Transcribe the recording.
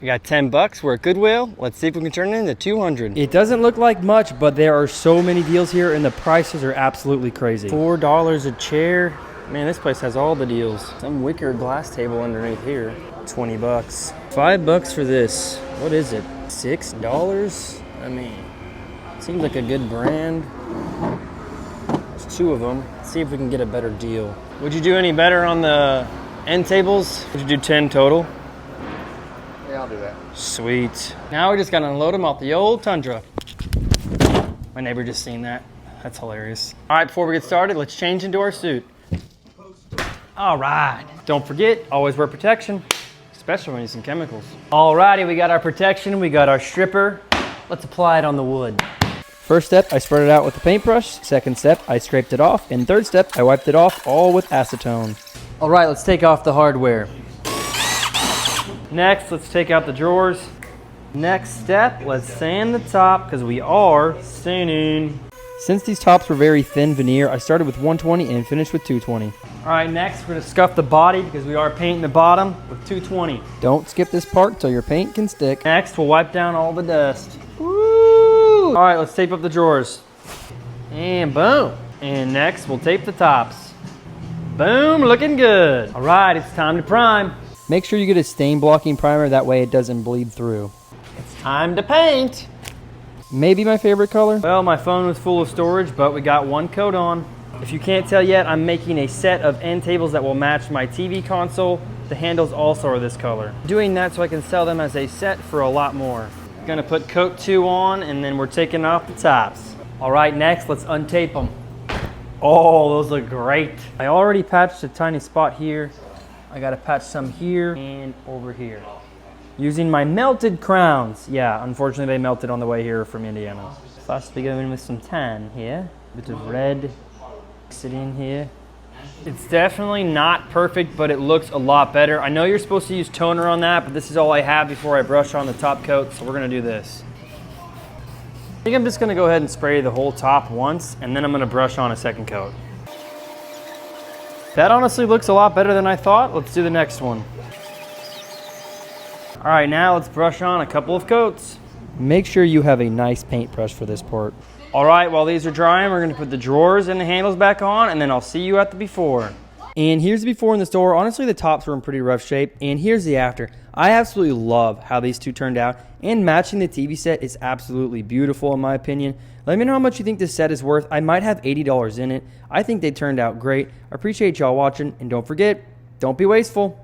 We got 10 bucks. We're at Goodwill. Let's see if we can turn it into 200. It doesn't look like much, but there are so many deals here and the prices are absolutely crazy. $4 a chair. Man, this place has all the deals. Some wicker glass table underneath here. 20 bucks. 5 bucks for this. What is it? $6? I mean, seems like a good brand. There's 2 of them. Let's see if we can get a better deal. Would you do any better on the end tables? Would you do 10 total? Yeah, I'll do that. Sweet. Now we just gotta unload them off the old Tundra. My neighbor just seen that. That's hilarious. All right, before we get started, let's change into our suit. All right. Don't forget, always wear protection, especially when using chemicals. All righty, we got our protection, we got our stripper. Let's apply it on the wood. First step, I spread it out with a paintbrush. Second step, I scraped it off. And third step, I wiped it off all with acetone. All right, let's take off the hardware. Next, let's take out the drawers. Next step, let's sand the top because we are sanding. Since these tops were very thin veneer, I started with 120 and finished with 220. All right, next we're gonna scuff the body because we are painting the bottom with 220. Don't skip this part till your paint can stick. Next, we'll wipe down all the dust. Woo! All right, let's tape up the drawers. And boom. And next, we'll tape the tops. Boom, looking good. All right, it's time to prime. Make sure you get a stain blocking primer, that way it doesn't bleed through. It's time to paint. Maybe my favorite color? Well, my phone was full of storage, but we got one coat on. If you can't tell yet, I'm making a set of end tables that will match my TV console. The handles also are this color. Doing that so I can sell them as a set for a lot more. Gonna put coat 2 on, and then we're taking off the tops. All right, next, let's untape them. Oh, those look great. I already patched a tiny spot here. I gotta patch some here and over here. Using my melted crowns. Yeah, unfortunately they melted on the way here from Indiana. Thought to be going with some tan here. A bit of red sitting here. It's definitely not perfect, but it looks a lot better. I know you're supposed to use toner on that, but this is all I have before I brush on the top coat, so we're gonna do this. I think I'm just gonna go ahead and spray the whole top once, and then I'm gonna brush on a second coat. That honestly looks a lot better than I thought. Let's do the next one. All right, now let's brush on a couple of coats. Make sure you have a nice paintbrush for this part. All right, while these are drying, we're gonna put the drawers and the handles back on, and then I'll see you at the before. And here's the before in the store. Honestly, the tops were in pretty rough shape. And here's the after. I absolutely love how these two turned out. And matching the TV set is absolutely beautiful in my opinion. Let me know how much you think this set is worth. I might have $80 in it. I think they turned out great. I appreciate y'all watching. And don't forget, don't be wasteful.